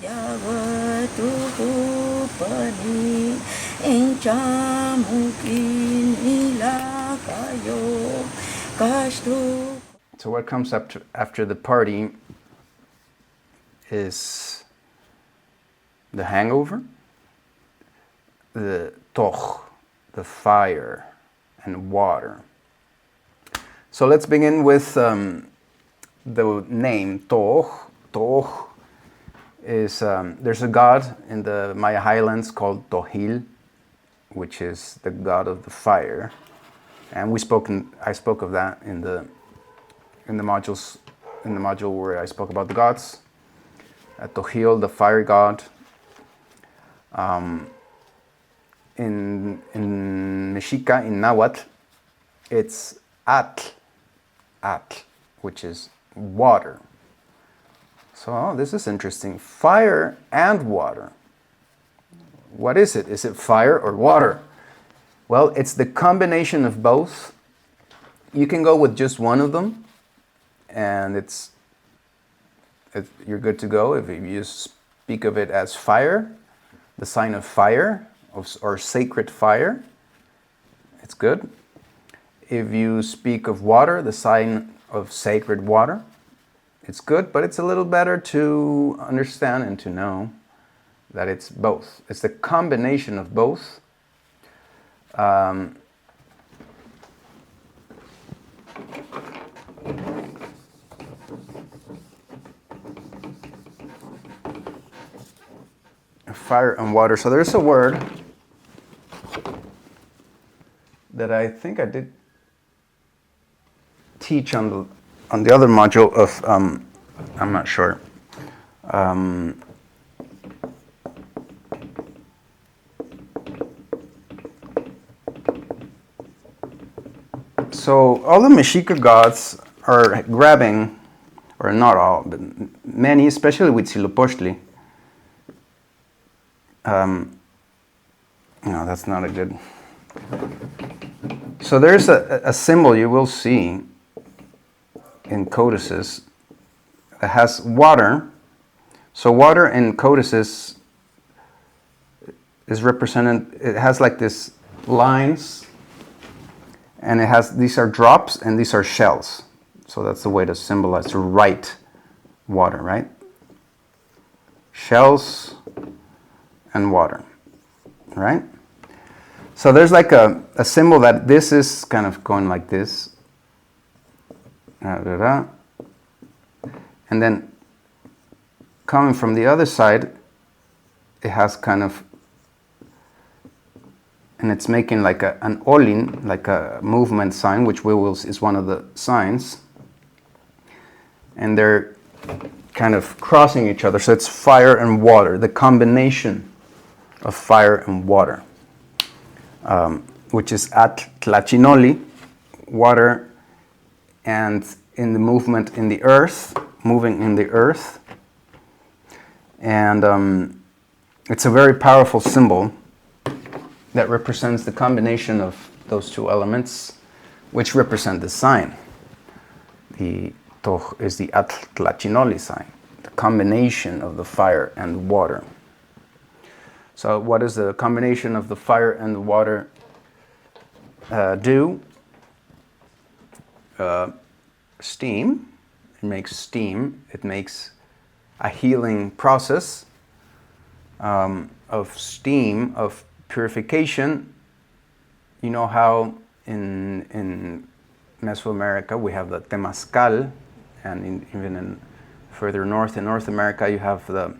Yawatupani Enchamukinila kayo Kashtu. So what comes up after the party is the hangover, the toch, the fire and water. So let's begin with the name Tooj. Tooj is, there's a god in the Maya highlands called Tohil, which is the god of the fire. And I spoke of that in the module where I spoke about the gods. Tohil, the fire god. In Mexica, in Nahuatl, it's atl, which is water. So this is interesting. Fire and water. What is it? Is it fire or water? Well, it's the combination of both. You can go with just one of them, and you're good to go. If you speak of it as fire, the sign of fire, or sacred fire, it's good. If you speak of water, the sign of sacred water, it's good, but it's a little better to understand and to know that it's both. It's the combination of both. Fire and water. So there's a word that I think I did teach on the other module of, I'm not sure. So all the Mexica gods are grabbing, or not all, but many, especially with Huitzilopochtli. No, that's not a good. So there's a symbol you will see in codices that has water. So water in codices is represented, it has like this lines, and these are drops and these are shells. So that's the way to symbolize, to write water, right? Shells and water, right? So there's like a symbol that this is kind of going like this. And then coming from the other side, it has kind of, and it's making like an olin, like a movement sign, which is one of the signs. And they're kind of crossing each other. So it's fire and water, the combination of fire and water, which is at Tlachinoli, water, and in the movement in the earth, moving in the earth. And it's a very powerful symbol that represents the combination of those two elements, which represent the sign. The Tooj is the Tlachinoli sign, the combination of the fire and the water. So what does the combination of the fire and the water do? Steam. It makes steam. It makes a healing process of steam, of purification. You know how in Mesoamerica we have the Temazcal, and even in further north in North America you have the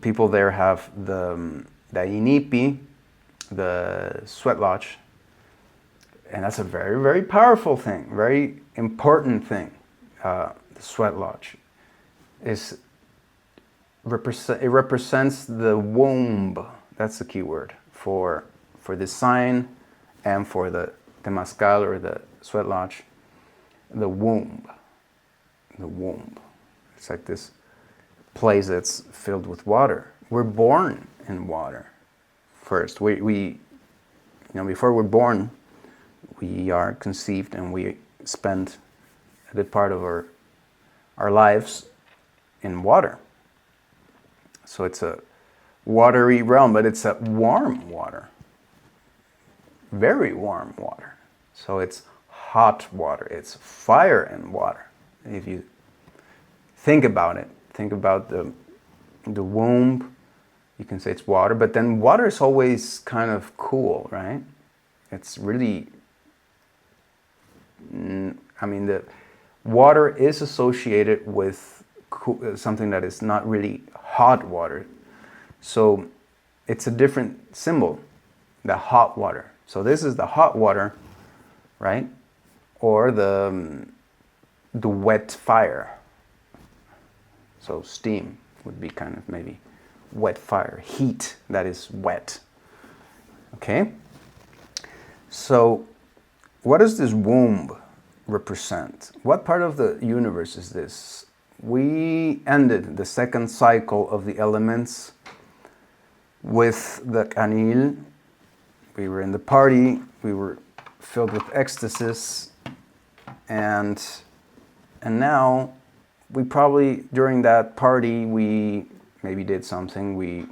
people there have the inipi, the sweat lodge, and that's a very, very powerful thing, very important thing. The sweat lodge it represents the womb. That's the key word for this sign and for the Temazcal or the sweat lodge. The womb. The womb. It's like this place that's filled with water. We're born in water first. We before we're born, we are conceived and we spend a good part of our lives in water. So it's a watery realm, but it's a warm water. Very warm water. So it's hot water. It's fire and water. If you think about it, think about the womb, you can say it's water, but then water is always kind of cool, right? It's really, I mean, the water is associated with something that is not really hot water. So it's a different symbol, the hot water. So this is the hot water, right? Or the wet fire. So steam would be kind of maybe wet fire, heat that is wet. Okay? So what does this womb represent? What part of the universe is this? We ended the second cycle of the elements with the canil. We were in the party, we were filled with ecstasies, and now we probably, during that party, we maybe did something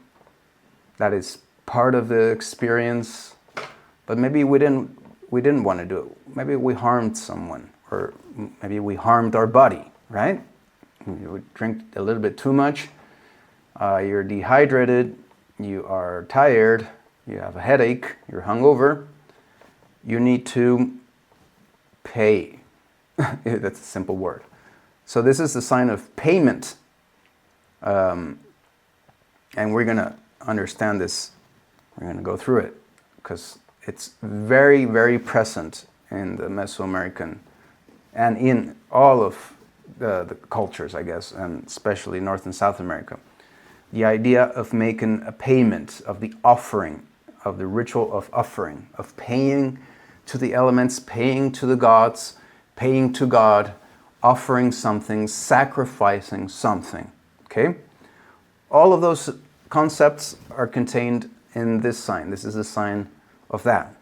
that is part of the experience, but maybe we didn't want to do it. Maybe we harmed someone, or maybe we harmed our body, right? You drink a little bit too much, you're dehydrated, you are tired, you have a headache, you're hungover, you need to pay. That's a simple word. So this is a sign of payment. And we're going to understand this. We're going to go through it because it's very, very present in the Mesoamerican and in all of the cultures, I guess, and especially North and South America. The idea of making a payment, of the offering, of the ritual of offering, of paying to the elements, paying to the gods, paying to God, offering something, sacrificing something. Okay? All of those concepts are contained in this sign. This is a sign of that.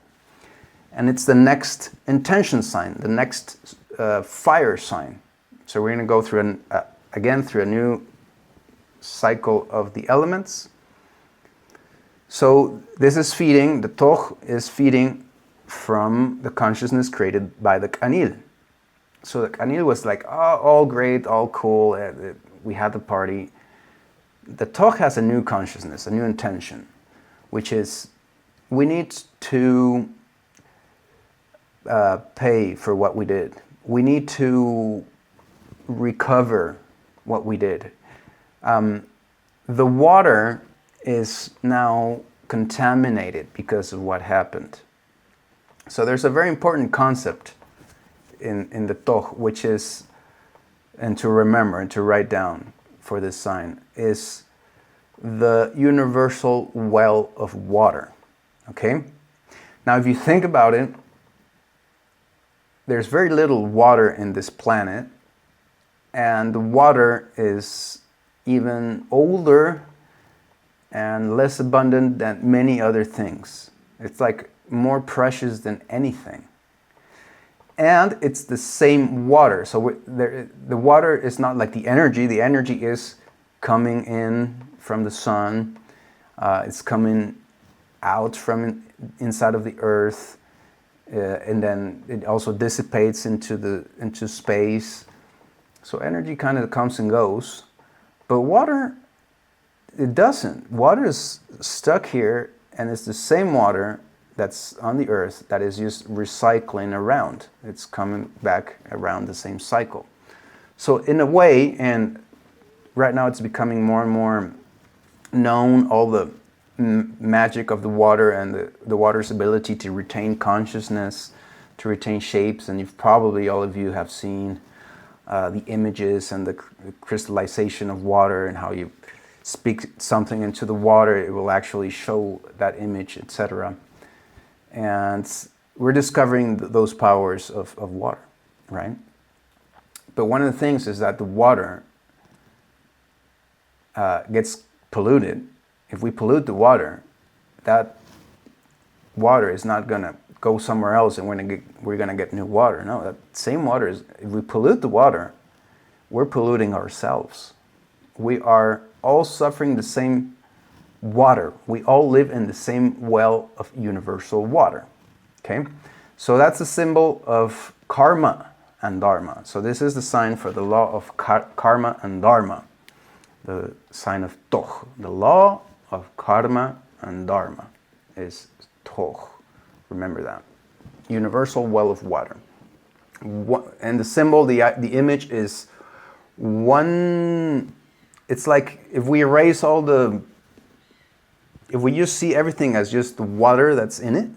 And it's the next intention sign, the next fire sign. So we're going to go through again through a new cycle of the elements. So this is feeding, the Tooj is feeding from the consciousness created by the canil. So the canil was like, oh, all great, all cool, we had the party. The Tooj has a new consciousness, a new intention, which is we need to pay for what we did. We need to recover what we did. The water is now contaminated because of what happened. So there's a very important concept in the Tooj, which is, and to remember and to write down for this sign, is the universal well of water. Okay? Now if you think about it, there's very little water in this planet, and the water is even older and less abundant than many other things. It's like more precious than anything. And it's the same water. So the water is not like the energy. The energy is coming in from the sun. It's coming out from inside of the earth. And then it also dissipates into space. So energy kind of comes and goes. But water, it doesn't. Water is stuck here, and it's the same water that's on the earth that is just recycling around. It's coming back around the same cycle. So in a way, and right now it's becoming more and more known, all the magic of the water and the water's ability to retain consciousness, to retain shapes, and you've probably, all of you have seen the images and the crystallization of water, and how you speak something into the water, it will actually show that image, etc. And we're discovering those powers of water, right? But one of the things is that the water gets polluted. If we pollute the water, that water is not going to go somewhere else and we're going to get new water. No, that same water is, if we pollute the water, we're polluting ourselves. We are all suffering the same water. We all live in the same well of universal water. Okay? So that's a symbol of karma and dharma. So this is the sign for the law of karma and dharma. The sign of Tooj. The law of karma and dharma is Tooj. Remember that. Universal well of water. And the symbol, the image is one. It's like if we erase all the, if we just see everything as just the water that's in it,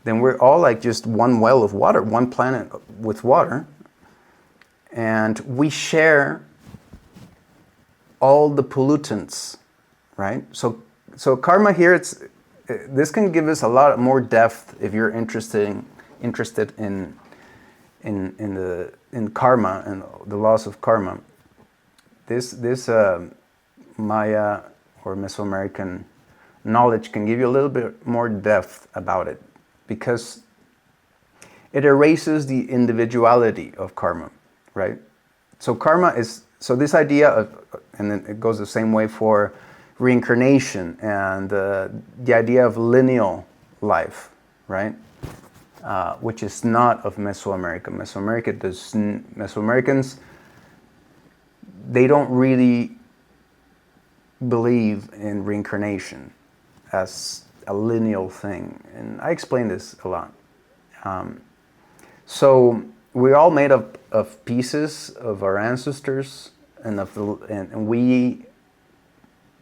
then we're all like just one well of water, one planet with water. And we share all the pollutants, right? So karma here, this can give us a lot more depth if you're interested in karma and the laws of karma. This Maya or Mesoamerican knowledge can give you a little bit more depth about it, because it erases the individuality of karma, right? So karma is, so this idea of, and then it goes the same way for reincarnation and the idea of lineal life, right? Which is not of Mesoamerica. Mesoamericans, they don't really believe in reincarnation as a lineal thing. And I explain this a lot. So we're all made up of pieces of our ancestors, and we,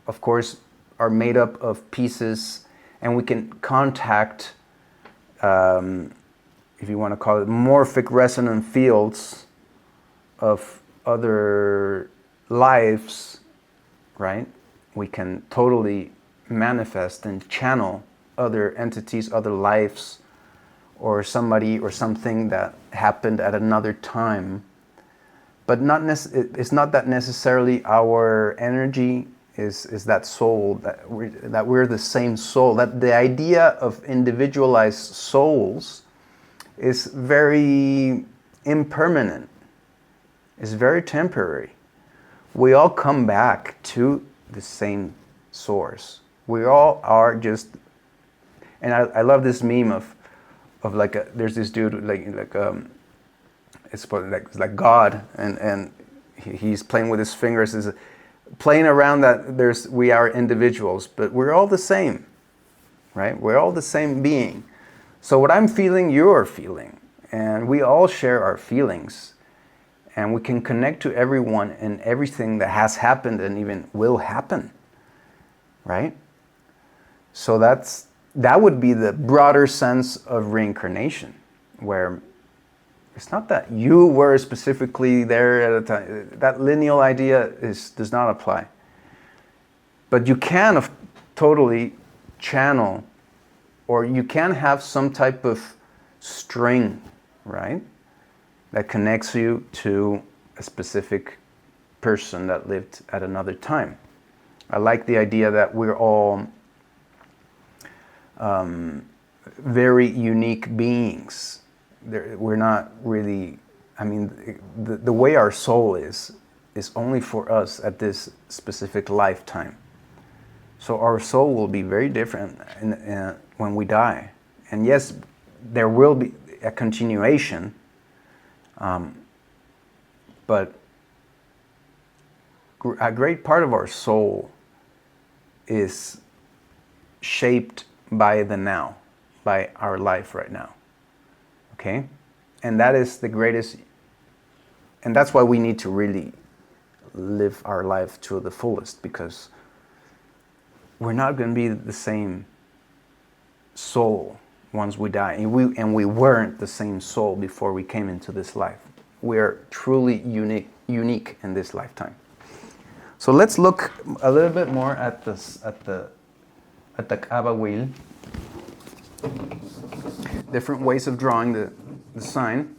of course, are made up of pieces, and we can contact, if you want to call it, morphic resonant fields of other lives, right? We can totally manifest and channel other entities, other lives, or somebody or something that happened at another time. But it's not that necessarily our energy is that soul, that we're the same soul. That the idea of individualized souls is very impermanent. It's very temporary. We all come back to the same source. We all are just, and I love this meme of like there's this dude it's like God, and he's playing with his fingers, is playing around that we are individuals, but we're all the same, right? We're all the same being. So what I'm feeling, you're feeling, and we all share our feelings, and we can connect to everyone and everything that has happened and even will happen, right? So that would be the broader sense of reincarnation, where it's not that you were specifically there at a time. That lineal idea does not apply. But you can totally channel, or you can have some type of string, right, that connects you to a specific person that lived at another time. I like the idea that we're all very unique beings. We're not really, I mean, the way our soul is only for us at this specific lifetime. So our soul will be very different when we die. And yes, there will be a continuation, but a great part of our soul is shaped by the now, by our life right now. Okay? And that is the greatest, and that's why we need to really live our life to the fullest, because we're not going to be the same soul once we die. And we weren't the same soul before we came into this life. We are truly unique in this lifetime. So let's look a little bit more at the Kaaba wheel. Different ways of drawing the sign.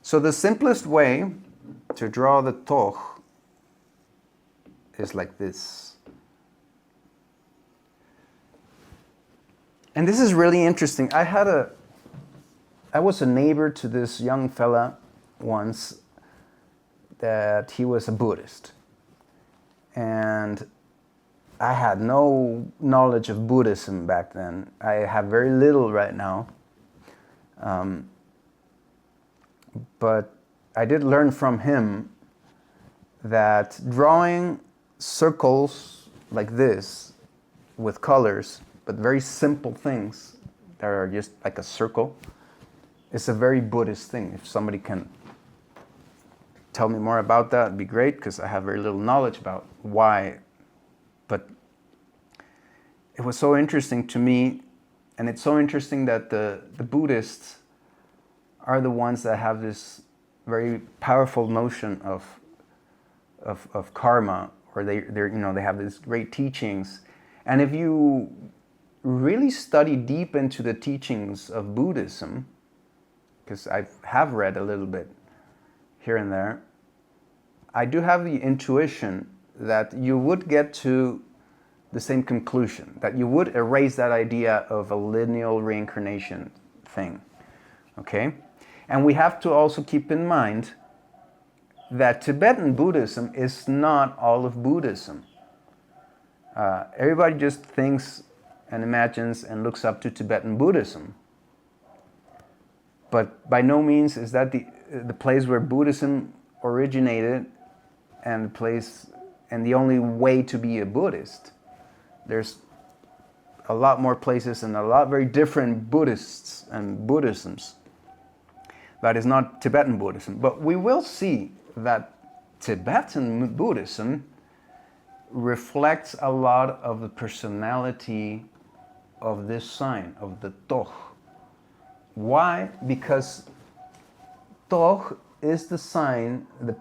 So the simplest way to draw the Tooj is like this. And this is really interesting. I was a neighbor to this young fella once that he was a Buddhist. And I had no knowledge of Buddhism back then. I have very little right now. But I did learn from him that drawing circles like this with colors, but very simple things that are just like a circle, is a very Buddhist thing. If somebody can tell me more about that, it'd be great, because I have very little knowledge about why. But it was so interesting to me, and it's so interesting that the Buddhists are the ones that have this very powerful notion of karma, or they have these great teachings. And if you really study deep into the teachings of Buddhism, because I have read a little bit here and there, I do have the intuition that you would get to the same conclusion, that you would erase that idea of a lineal reincarnation thing, okay? And we have to also keep in mind that Tibetan Buddhism is not all of Buddhism. Everybody just thinks and imagines and looks up to Tibetan Buddhism. But by no means is that the place where Buddhism originated and the place and the only way to be a Buddhist. There's a lot more places and a lot very different Buddhists and Buddhisms. That is not Tibetan Buddhism. But we will see that Tibetan Buddhism reflects a lot of the personality of this sign, of the Tooj. Why? Because Tooj is the sign, the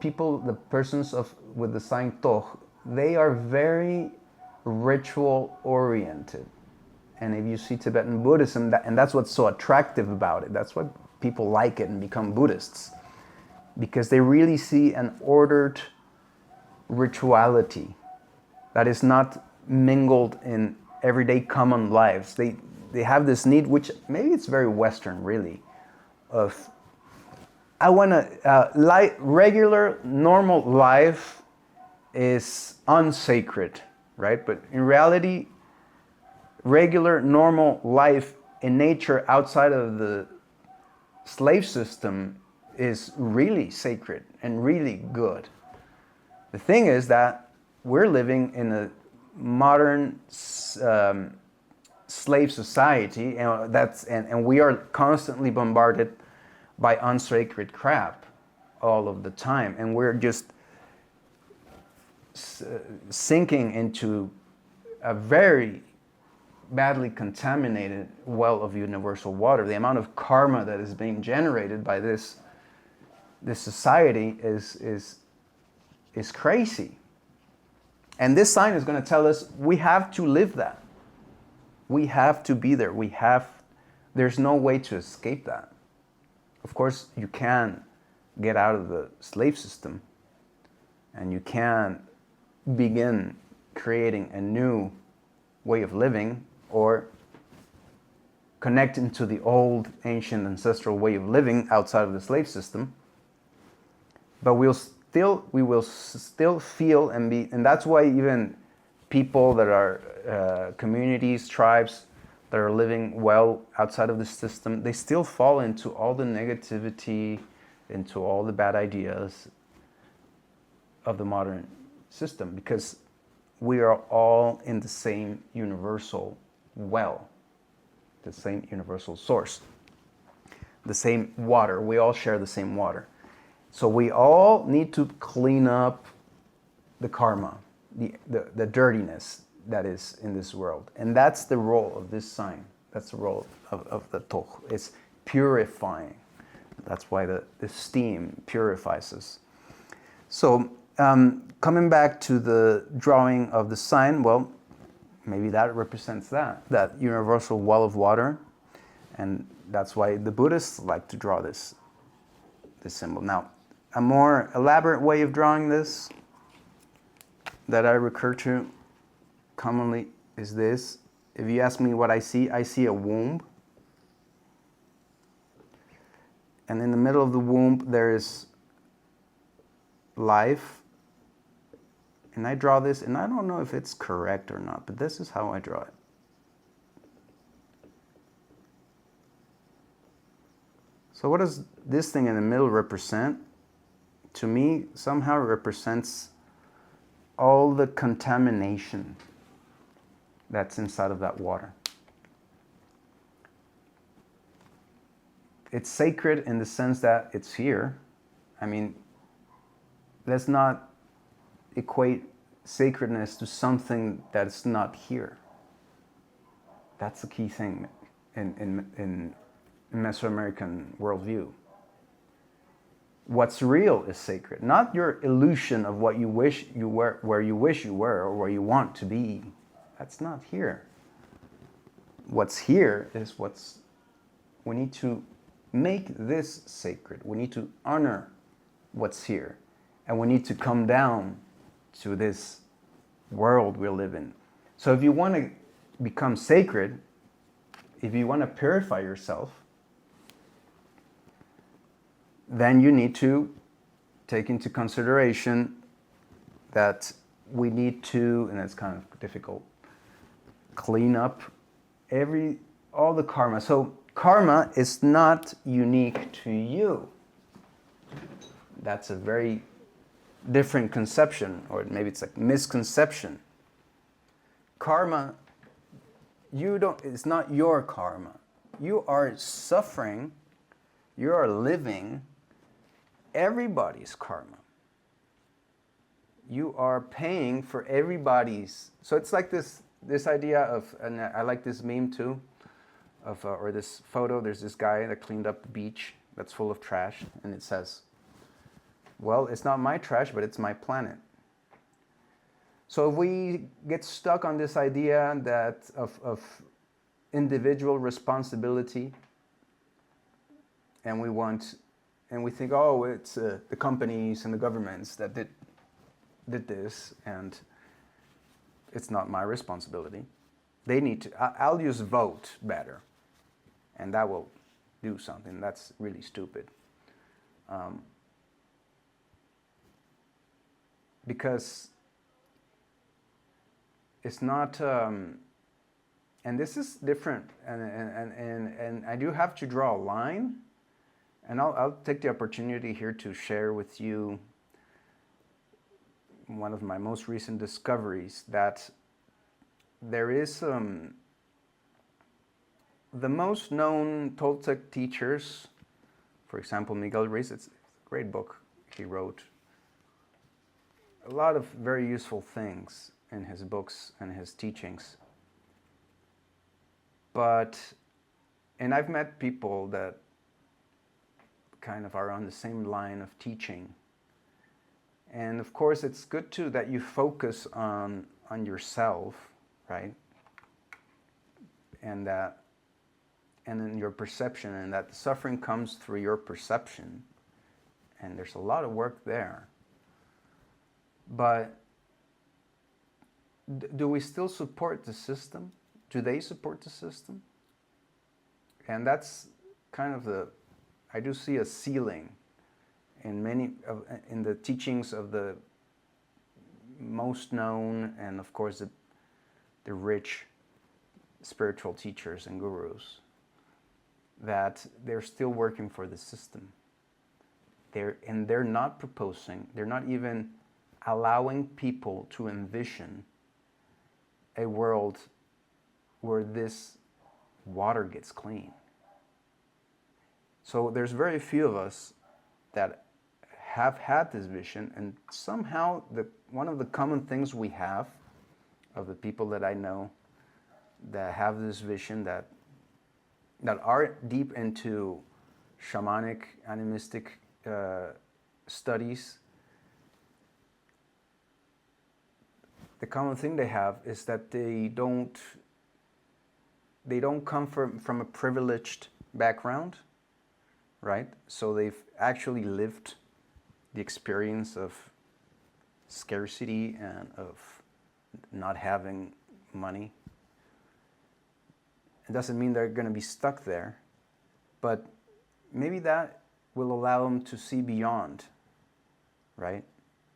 persons with the sign Tooj, they are very ritual oriented. And if you see Tibetan Buddhism, and that's what's so attractive about it, that's why people like it and become Buddhists, because they really see an ordered rituality that is not mingled in everyday common lives. They have this need, which maybe it's very Western really, of I want to, regular, normal life is unsacred, right? But in reality, regular, normal life in nature outside of the slave system is really sacred and really good. The thing is that we're living in a modern slave society, and we are constantly bombarded by unsacred crap all of the time, and we're just sinking into a very badly contaminated well of universal water. The amount of karma that is being generated by this society is crazy. And this sign is going to tell us we have to live that. We have to be there. There's no way to escape that. Of course, you can get out of the slave system, and you can begin creating a new way of living, or connect into the old, ancient, ancestral way of living outside of the slave system. But we will still feel and be, and that's why even people that are communities, tribes that are living well outside of the system, they still fall into all the negativity, into all the bad ideas of the modern system, because we are all in the same universal well, the same universal source, the same water. We all share the same water. So we all need to clean up the karma, the dirtiness that is in this world. And that's the role of this sign. That's the role of the Tooj. It's purifying. That's why the steam purifies us. So coming back to the drawing of the sign, well, maybe that represents that universal well of water. And that's why the Buddhists like to draw this symbol. Now, a more elaborate way of drawing this that I recur to commonly is this. If you ask me what I see a womb. And in the middle of the womb, there is life, and I draw this, and I don't know if it's correct or not, but this is how I draw it. So what does this thing in the middle represent? To me, somehow it represents all the contamination that's inside of that water. It's sacred in the sense that it's here. I mean, let's not equate sacredness to something that's not here. That's the key thing in Mesoamerican worldview. What's real is sacred, not your illusion of what you wish you were, where you wish you were, or where you want to be. That's not here. What's here is we need to make this sacred. We need to honor what's here. And we need to come down to this world we live in. So if you want to become sacred, if you want to purify yourself, then you need to take into consideration that we need to, and it's kind of difficult, clean up all the karma. So karma is not unique to you. That's a very different conception, or maybe it's like misconception. Karma, it's not your karma. You are suffering, you are living everybody's karma. You are paying for everybody's. So it's like this idea of, and I like this meme too, or this photo. There's this guy that cleaned up the beach that's full of trash, and it says, well, it's not my trash, but it's my planet. So if we get stuck on this idea that of individual responsibility, and we think, oh, it's the companies and the governments that did this, and it's not my responsibility. They need to. I'll use vote better, and that will do something. That's really stupid. Because it's not, and this is different, and I do have to draw a line, and I'll take the opportunity here to share with you one of my most recent discoveries, that there is the most known Toltec teachers, for example, Miguel Ruiz. It's a great book he wrote. A lot of very useful things in his books and his teachings. And I've met people that kind of are on the same line of teaching. And of course, it's good too that you focus on yourself, right? And in your perception, and that the suffering comes through your perception. And there's a lot of work there. But do we still support the system? Do they support the system? And that's kind of I do see a ceiling in the teachings of the most known, and of course the rich spiritual teachers and gurus, that they're still working for the system. They're not proposing, they're not even allowing people to envision a world where this water gets clean. So there's very few of us that have had this vision, and somehow one of the common things we have of the people that I know that have this vision, that are deep into shamanic, animistic studies, the common thing they have is that they don't come from a privileged background, right? So they've actually lived the experience of scarcity and of not having money. It doesn't mean they're going to be stuck there, but maybe that will allow them to see beyond, right?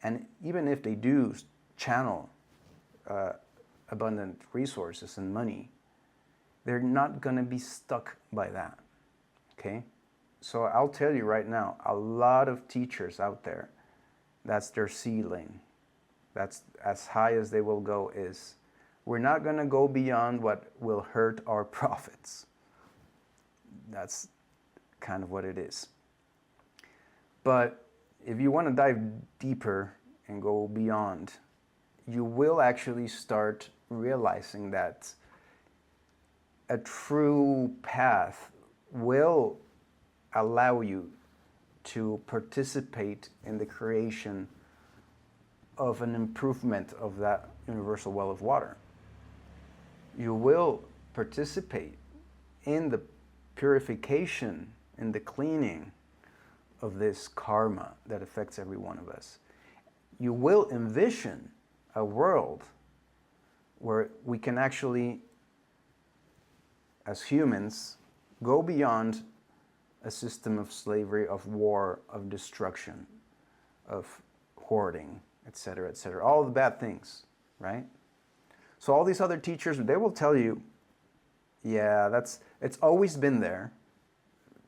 And even if they do channel abundant resources and money, they're not going to be stuck by that. Okay? So I'll tell you right now, a lot of teachers out there, that's their ceiling. That's as high as they will go is, we're not going to go beyond what will hurt our profits. That's kind of what it is. But if you want to dive deeper and go beyond, you will actually start realizing that a true path will allow you to participate in the creation of an improvement of that universal well of water. You will participate in the purification, in the cleaning of this karma that affects every one of us. You will envision a world where we can actually, as humans, go beyond a system of slavery, of war, of destruction, of hoarding, etc., etc. All the bad things, right? So all these other teachers, they will tell you, yeah, it's always been there.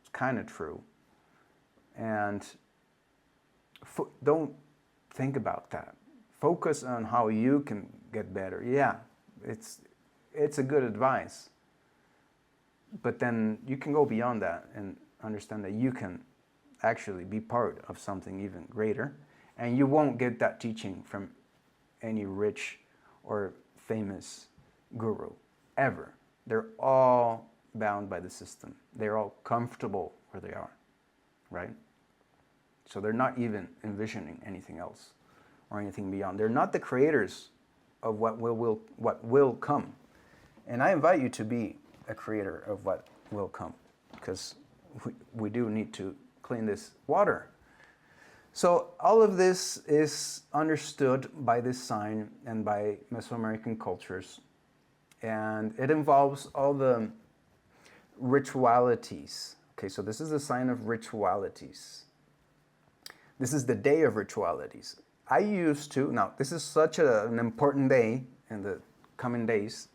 It's kind of true. And don't think about that. Focus on how you can get better. Yeah, it's a good advice. But then you can go beyond that and understand that you can actually be part of something even greater. And you won't get that teaching from any rich or famous guru, ever. They're all bound by the system. They're all comfortable where they are, right? So they're not even envisioning anything else or anything beyond. They're not the creators of what will come. And I invite you to be a creator of what will come, because we do need to clean this water. So all of this is understood by this sign and by Mesoamerican cultures. And it involves all the ritualities. Okay, so this is a sign of ritualities. This is the day of ritualities. I used to, now this is such an important day in the coming days,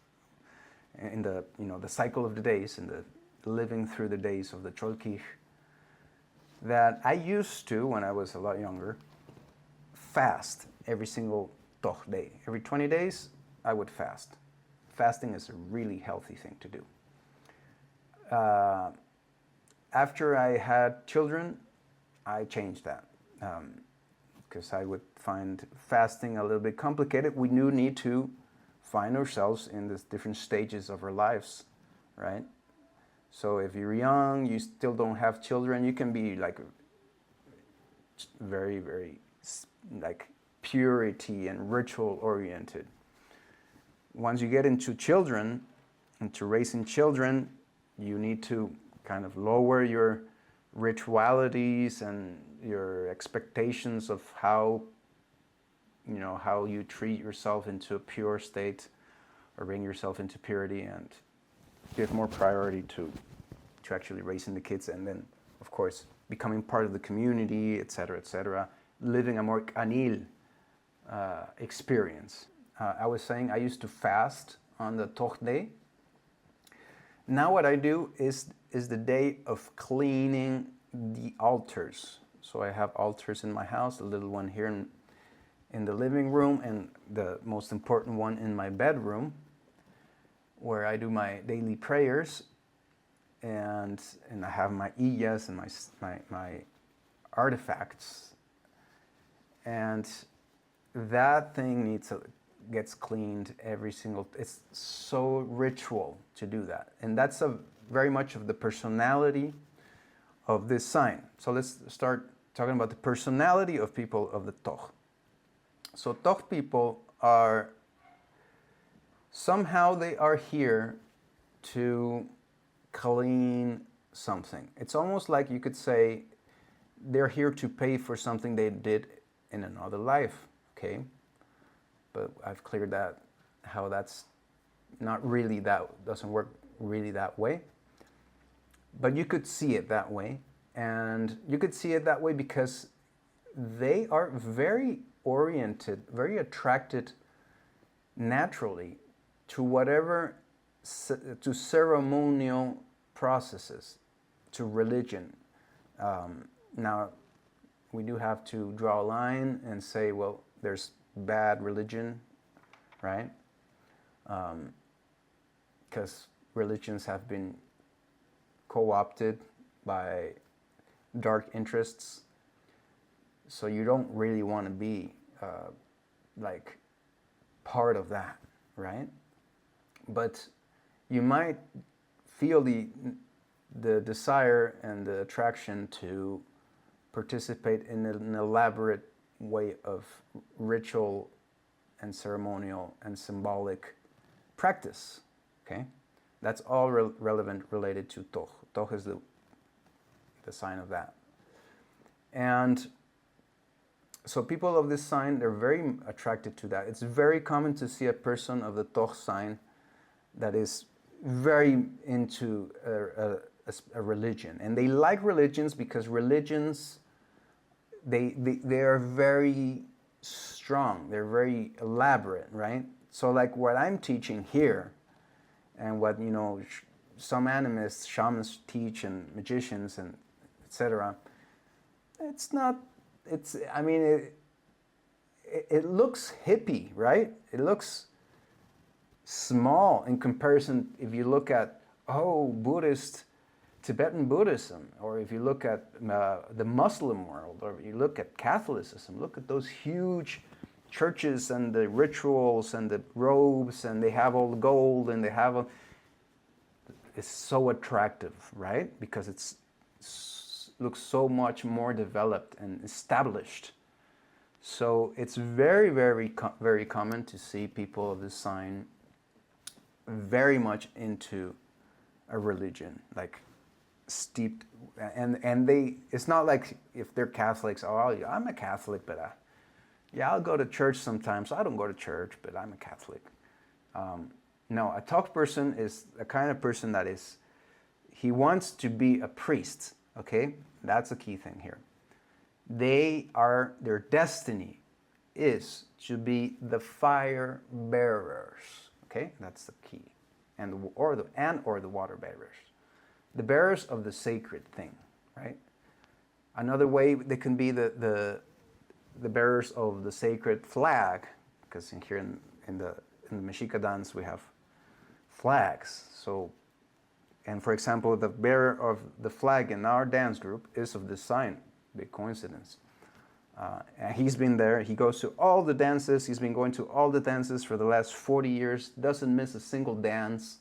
in the, the cycle of the days, in the living through the days of the Cholquij, that I used to, when I was a lot younger, fast every single Tooj day. Every 20 days, I would fast. Fasting is a really healthy thing to do. After I had children, I changed that, because I would find fasting a little bit complicated. We do need to find ourselves in the different stages of our lives, right? So if you're young, you still don't have children, you can be like very, very like purity and ritual oriented. Once you get into children, into raising children, you need to kind of lower your ritualities and your expectations of how you treat yourself into a pure state, or bring yourself into purity, and give more priority to actually raising the kids, and then of course becoming part of the community, etc., living a more anil experience. I was saying I used to fast on the Tooj day. Now what I do is the day of cleaning the altars. So I have altars in my house, a little one here in the living room, and the most important one in my bedroom, where I do my daily prayers, and I have my iyas and my artifacts, and that thing gets cleaned every single. It's so ritual to do that, and that's very much of the personality of this sign. So let's start talking about the personality of people of the Tooj. So Tooj people are, somehow they are here to clean something. It's almost like you could say they're here to pay for something they did in another life, okay? But I've cleared that, how that's not really, that doesn't work really that way. But you could see it that way. And you could see it that way because they are very oriented, very attracted naturally to whatever, to ceremonial processes, to religion. Now, we do have to draw a line and say, well, there's bad religion, right? Because religions have been co-opted by dark interests. So you don't really want to be like part of that, right? But you might feel the desire and the attraction to participate in an elaborate way of ritual and ceremonial and symbolic practice, okay? That's all relevant related to Tooj. Tooj is the sign of that. And so people of this sign, they're very attracted to that. It's very common to see a person of the Tooj sign that is very into a religion. And they like religions because religions, they are very strong. They're very elaborate, right? So like what I'm teaching here and what, you know, some animists, shamans teach and magicians and etc. It's not, it's, I mean, it looks hippie, right? It looks small in comparison if you look at, Tibetan Buddhism, or if you look at the Muslim world, or you look at Catholicism, look at those huge churches and the rituals and the robes, and they have all the gold, and they have it's so attractive, right? Because looks so much more developed and established. So it's very, very common to see people of this sign very much into a religion, like steeped, and they, it's not like if they're Catholics, I'm a Catholic, but yeah, I'll go to church sometimes. I don't go to church, but I'm a Catholic. No, a Tooj person is the kind of person that is, he wants to be a priest, okay? That's the key thing here. Their destiny is to be the fire bearers, okay? That's the key. Or the water bearers. The bearers of the sacred thing, right? Another way they can be the bearers of the sacred flag, because here in the Mexica dance we have flags. So, and for example, the bearer of the flag in our dance group is of this sign. Big coincidence. And he's been there. He goes to all the dances. He's been going to all the dances for the last 40 years. Doesn't miss a single dance.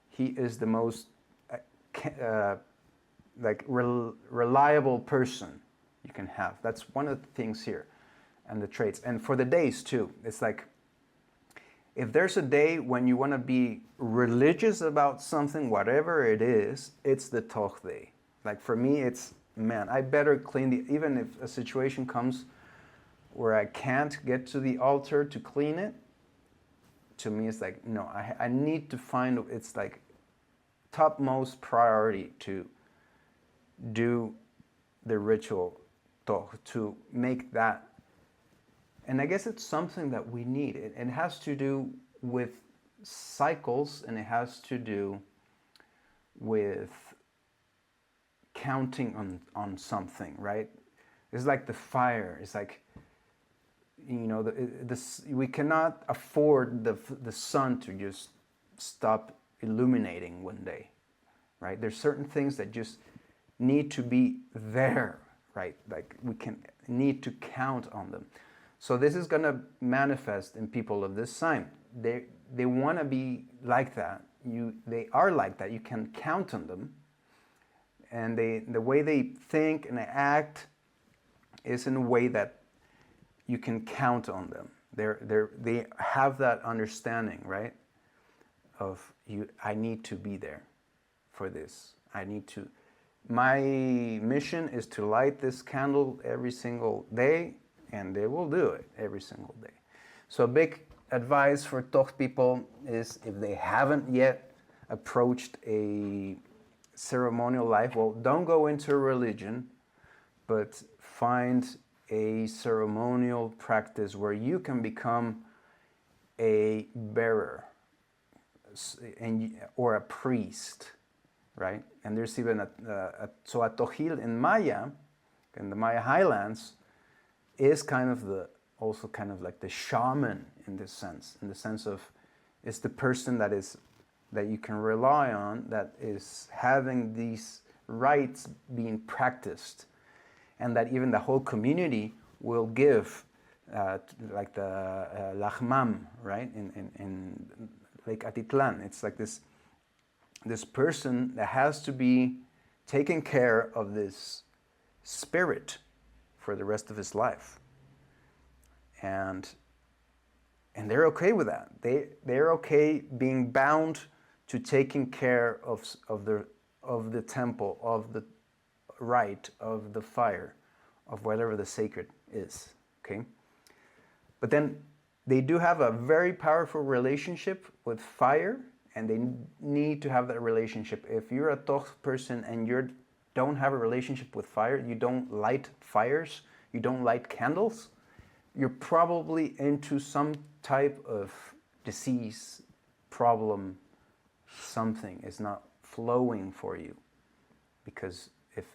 He is the most reliable person you can have. That's one of the things here, and the traits. And for the days too, it's like, if there's a day when you want to be religious about something, whatever it is, it's the Tooj day. Like for me, it's, man, I better clean even if a situation comes where I can't get to the altar to clean it, to me it's like, no, I need to find, it's like topmost priority to do the ritual Tooj, to make that. And I guess it's something that we need. It has to do with cycles, and it has to do with counting on something, right? It's like the fire. It's like, you know, we cannot afford the sun to just stop illuminating one day, right? There's certain things that just need to be there, right? Like we need to count on them. So this is going to manifest in people of this sign. They want to be like that. They are like that. You can count on them. And the way they think and they act is in a way that you can count on them. They have that understanding, right? Of I need to be there for this. My mission is to light this candle every single day, and they will do it every single day. So a big advice for Tooj people is, if they haven't yet approached a ceremonial life, well, don't go into a religion, but find a ceremonial practice where you can become a bearer or a priest, right? And there's even a Tojil in Maya, in the Maya highlands, is kind of also kind of like the shaman in the sense of it's the person that you can rely on, that is having these rites being practiced, and that even the whole community will give, like the lahmam, right, in Lake Atitlan. It's like this person that has to be taking care of this spirit for the rest of his life, and they're okay with that. They're okay being bound to taking care of the temple, of the rite, of the fire, of whatever the sacred is. Okay, but then they do have a very powerful relationship with fire, and they need to have that relationship. If you're a Tooj person and you don't have a relationship with fire, you don't light fires, you don't light candles, you're probably into some type of disease, problem, something is not flowing for you. Because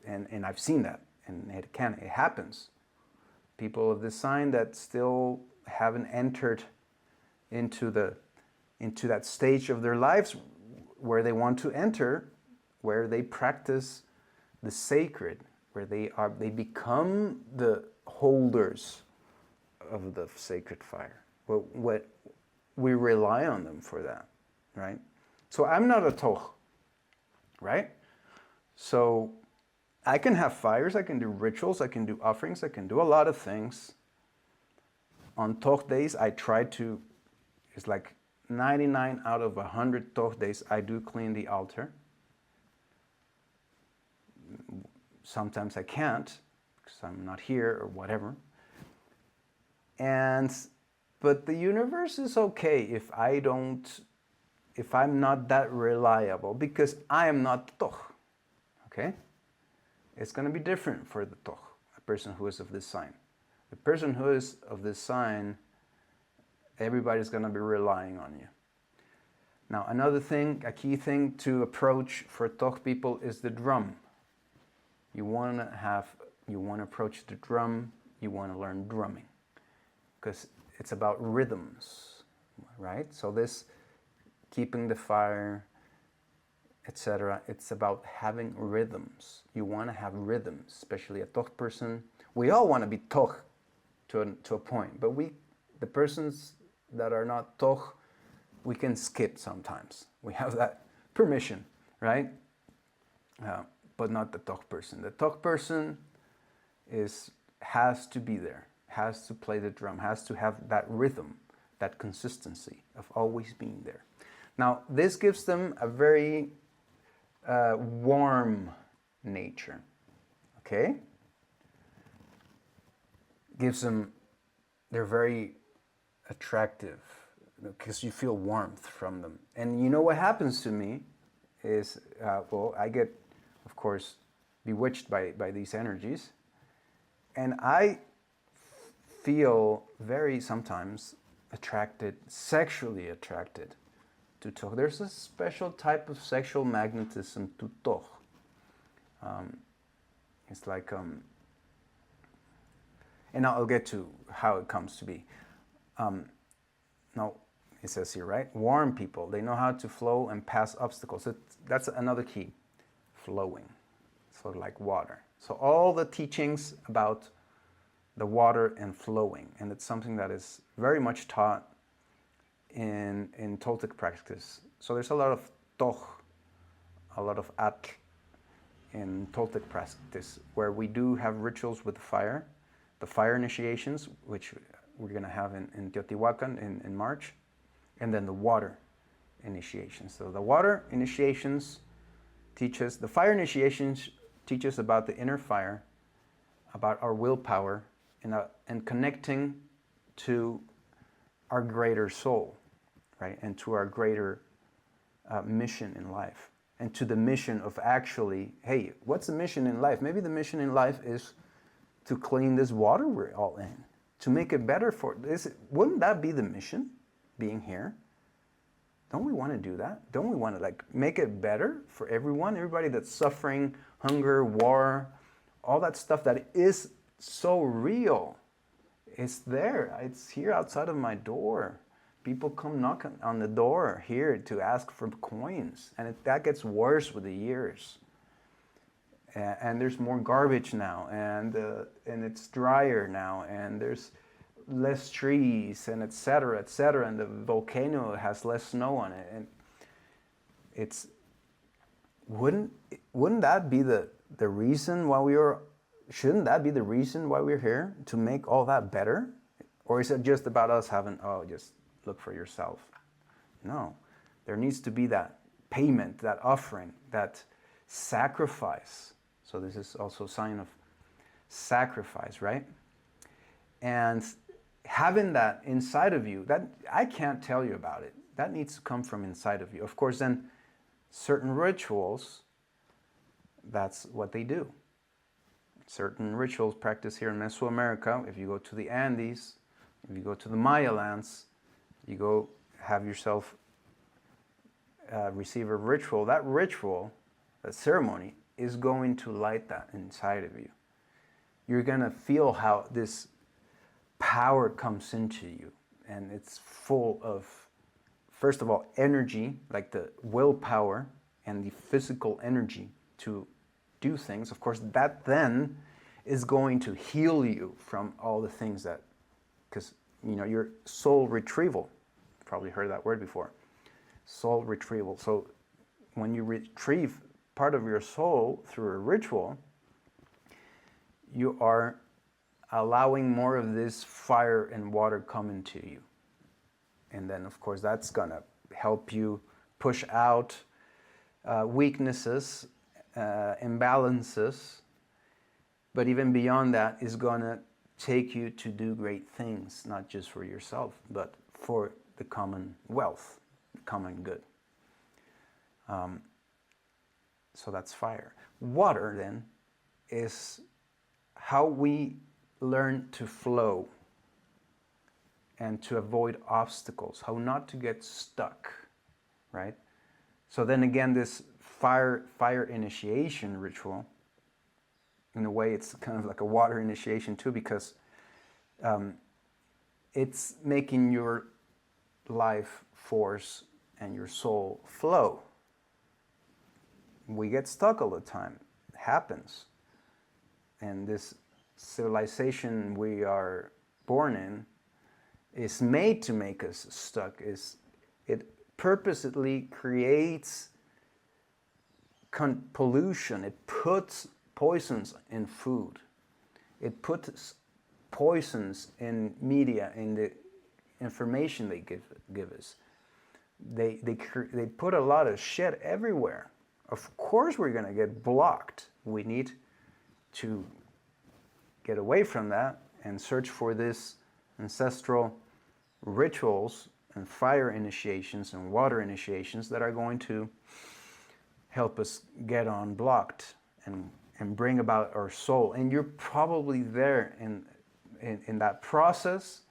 and I've seen that, and it happens. People of this sign that still haven't entered into that stage of their lives where they want to enter, where they practice the sacred, where they become the holders of the sacred fire. What we rely on them for that, right? So I'm not a Tooj, right? So I can have fires, I can do rituals, I can do offerings, I can do a lot of things. On Tooj days, I try to, it's like 99 out of 100 Tooj days, I do clean the altar. Sometimes I can't, because I'm not here or whatever. But the universe is okay if I'm not that reliable, because I am not Tooj, okay? It's going to be different for the Tooj, a person who is of this sign. The person who is of this sign, everybody's going to be relying on you. Now, another thing, a key thing to approach for Tooj people is the drum. You want to approach the drum, you want to learn drumming, because it's about rhythms, right? So this, keeping the fire, etc., it's about having rhythms. You want to have rhythms, especially a Tooj person. We all want to be Tooj to a point, but the persons that are not Tooj, we can skip sometimes. We have that permission, right? But not the Tooj person. The Tooj person has to be there, has to play the drum, has to have that rhythm, that consistency of always being there. Now, this gives them a very warm nature, okay? They're very attractive, because you feel warmth from them. And you know what happens to me is, I get, of course, bewitched by these energies, and I feel very sometimes sexually attracted to Tooj. There's a special type of sexual magnetism to Tooj. It's like, and I'll get to how it comes to be. Now, it says here, right? Warm people, they know how to flow and pass obstacles. That's another key, flowing, so like water. So all the teachings about the water and flowing, and it's something that is very much taught in Toltec practice. So there's a lot of Tooj, a lot of Atl in Toltec practice, where we do have rituals with fire, the fire initiations, which we're going to have in Teotihuacan in March, and then the water initiations. So the water initiations the fire initiations teach us about the inner fire, about our willpower, and connecting to our greater soul, right? And to our greater mission in life. And to the mission of actually, hey, what's the mission in life? Maybe the mission in life is to clean this water we're all in, to make it better for this. Wouldn't that be the mission, being here? Don't we want to do that? Don't we want to like make it better for everyone, everybody that's suffering, hunger, war, all that stuff that is so real? It's there. It's here outside of my door. People come knocking on the door here to ask for coins, and that gets worse with the years. And there's more garbage now, and it's drier now, and there's less trees, and etc., etc. And the volcano has less snow on it, and it's wouldn't that be the reason why we are? Shouldn't that be the reason why we're here, to make all that better? Or is it just about us having, oh, just look for yourself? No, there needs to be that payment, that offering, that sacrifice. So this is also a sign of sacrifice, right? And having that inside of you, that I can't tell you about it. That needs to come from inside of you. Of course, then certain rituals, that's what they do. Certain rituals practiced here in Mesoamerica. If you go to the Andes, if you go to the Maya lands, you go have yourself receive a ritual. That ritual, that ceremony, is going to light that inside of you. You're going to feel how this power comes into you, and it's full of, first of all, energy, like the willpower and the physical energy to do things. Of course, that then is going to heal you from all the things that, because your soul retrieval, probably heard that word before, soul retrieval. So when you retrieve part of your soul through a ritual, you are allowing more of this fire and water come into you. And then, of course, that's going to help you push out weaknesses, imbalances, but even beyond that is going to take you to do great things, not just for yourself, but for the commonwealth, the common good. So that's fire. Water, then, is how we learn to flow and to avoid obstacles, how not to get stuck, right? So then again, this fire initiation ritual, in a way it's kind of like a water initiation too, because it's making your life force and your soul flow. We get stuck all the time. It happens. And this civilization we are born in is made to make us stuck. It purposely creates pollution. It puts poisons in food. It puts poisons in media, in the information they give us. They put a lot of shit everywhere. Of course we're going to get blocked. We need to get away from that and search for this ancestral rituals and fire initiations and water initiations that are going to help us get unblocked and bring about our soul. And you're probably there in that process,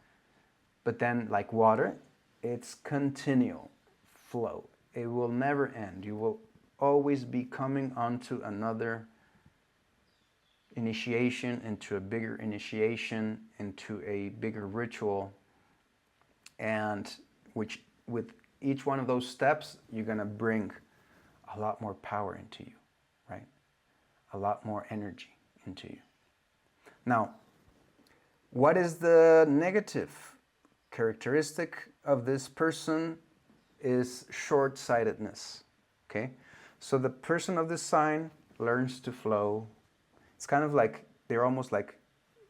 but then like water, it's continual flow. It will never end. You will always be coming onto another initiation, into a bigger initiation, into a bigger ritual, and which with each one of those steps, you're going to bring a lot more power into you, right? A lot more energy into you. Now, what is the negative characteristic of this person is short-sightedness, okay? So the person of this sign learns to flow. It's kind of like, they're almost like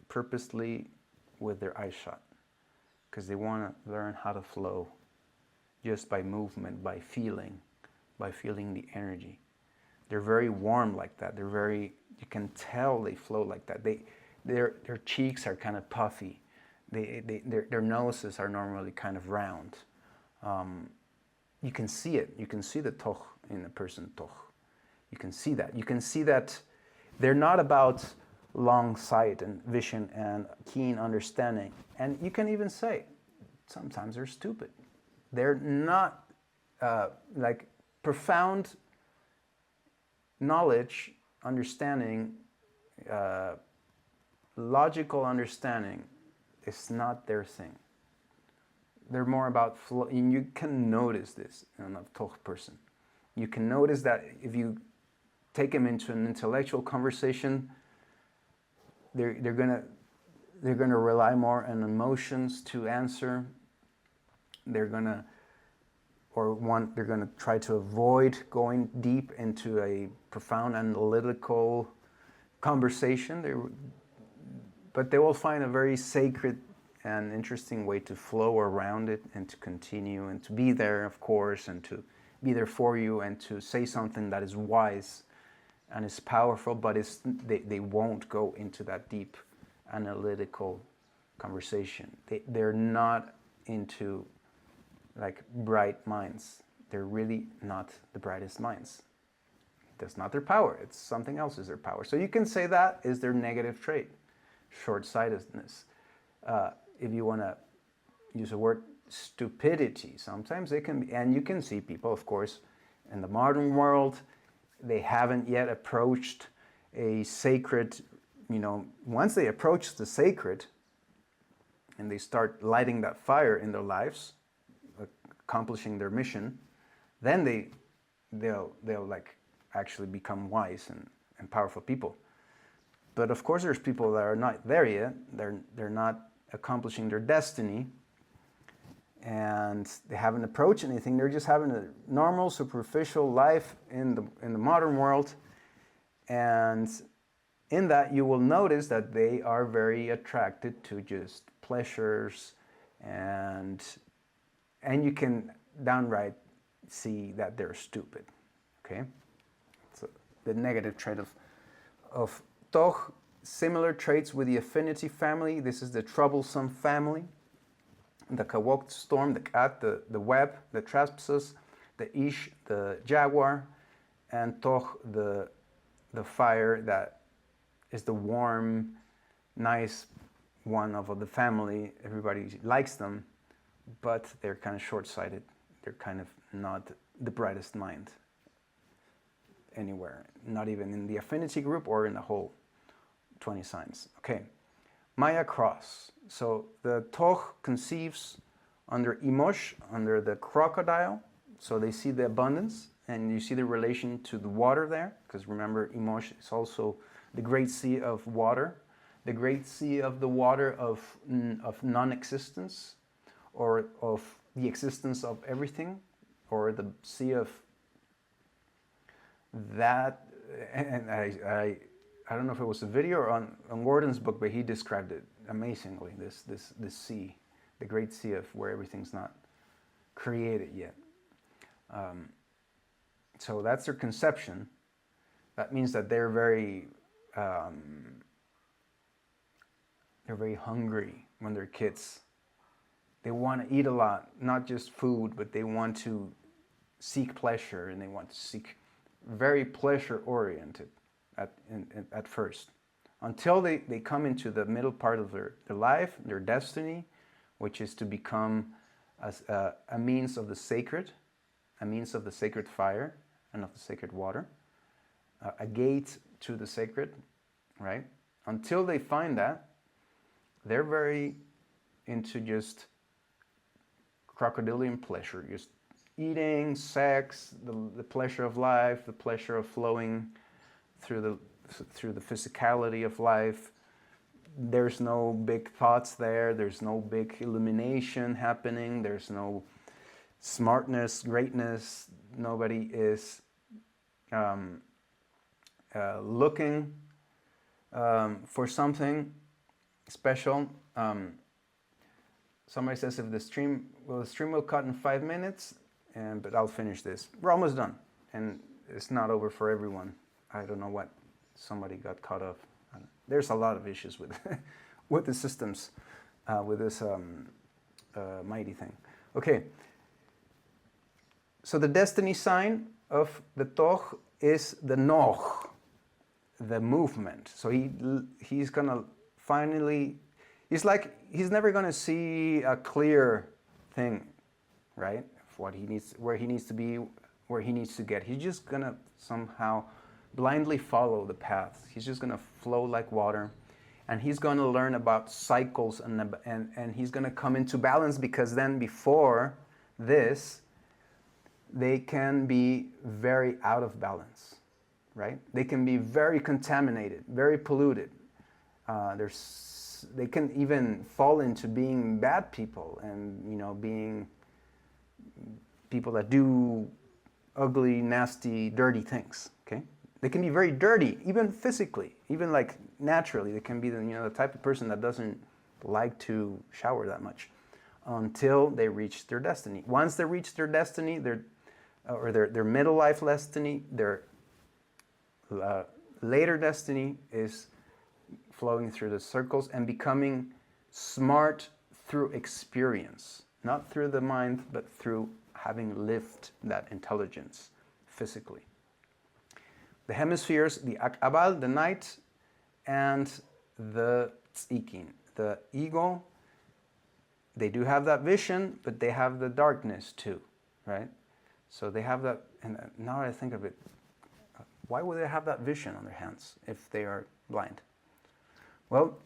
purposely with their eyes shut, because they want to learn how to flow just by movement, by feeling the energy. They're very warm like that. They're very, you can tell they flow like that. Their cheeks are kind of puffy. Their noses are normally kind of round. You can see it. You can see the Tooj in the person Tooj. You can see that. You can see that they're not about long sight and vision and keen understanding. And you can even say, sometimes they're stupid. They're not like profound knowledge, understanding, logical understanding is not their thing. They're more about flow, and you can notice this in a Tooj person. You can notice that if you take them into an intellectual conversation, they're gonna rely more on emotions to answer. They're gonna try to avoid going deep into a profound analytical conversation. But they will find a very sacred and interesting way to flow around it and to continue and to be there, of course, and to be there for you and to say something that is wise and is powerful, but they won't go into that deep analytical conversation. They're not into like bright minds. They're really not the brightest minds. That's not their power. It's something else is their power. So you can say that is their negative trait, short-sightedness. If you want to use the word stupidity, sometimes they can be, and you can see people, of course, in the modern world, they haven't yet approached a sacred, once they approach the sacred and they start lighting that fire in their lives, accomplishing their mission, then they'll like actually become wise and powerful people. But of course there's people that are not there yet. They're not accomplishing their destiny, and they haven't approached anything. They're just having a normal, superficial life in the modern world. And in that, you will notice that they are very attracted to just pleasures, and you can downright see that they're stupid. Okay, so the negative trait of Tooj. Similar traits with the affinity family. This is the troublesome family. The Kawok storm, the cat, the web, the traspsus, the ish, the jaguar, and Tooj, the fire that is the warm, nice one of the family. Everybody likes them, but they're kind of short-sighted. They're kind of not the brightest mind anywhere, not even in the affinity group or in the whole 20 signs. Okay, Maya cross. So the Tooj conceives under Imosh, under the crocodile. So they see the abundance, and you see the relation to the water there, because remember, Imosh is also the great sea of water, the great sea of the water of non-existence, or of the existence of everything, or the sea of that. And I don't know if it was a video or on Gordon's book, but he described it amazingly, this sea, the great sea of where everything's not created yet. So that's their conception. That means that they're very hungry when they're kids. They want to eat a lot, not just food, but they want to seek pleasure, and they want to seek very pleasure-oriented at first, until they come into the middle part of their life, their destiny, which is to become a means of the sacred, a means of the sacred fire and of the sacred water, a gate to the sacred, right? Until they find that, they're very into just crocodilian pleasure, just eating, sex, the pleasure of life, the pleasure of flowing through the physicality of life. There's no big thoughts there. There's no big illumination happening. There's no smartness, greatness. Nobody is looking for something special. Somebody says if the stream will cut in 5 minutes, but I'll finish this. We're almost done, and it's not over for everyone. I don't know what somebody got caught up. There's a lot of issues with with the systems, with this mighty thing. Okay. So the destiny sign of the Tooj is the Nog. the movement. So he's gonna finally, he's never gonna see a clear thing, right? What he needs, where he needs to be, where he needs to get. He's just gonna somehow blindly follow the paths. He's just gonna flow like water, and he's gonna learn about cycles, and he's gonna come into balance, because then before this, they can be very out of balance, right? They can be very contaminated, very polluted. They can even fall into being bad people, and being people that do ugly, nasty, dirty things. Okay, they can be very dirty, even physically, even like naturally. They can be the type of person that doesn't like to shower that much, until they reach their destiny. Once they reach their destiny, their middle life destiny, their later destiny is flowing through the circles and becoming smart through experience, not through the mind, but through having lived that intelligence physically. The hemispheres, the Akabal, the night, and the Tzikin, the ego, they do have that vision, but they have the darkness too, right? So they have that, and now I think of it, why would they have that vision on their hands if they are blind? Well,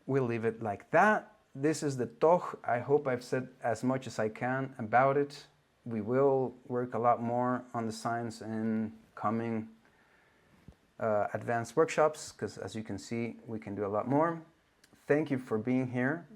we'll leave it like that. This is the Tooj. I hope I've said as much as I can about it. We will work a lot more on the science in coming advanced workshops, because as you can see, we can do a lot more. Thank you for being here.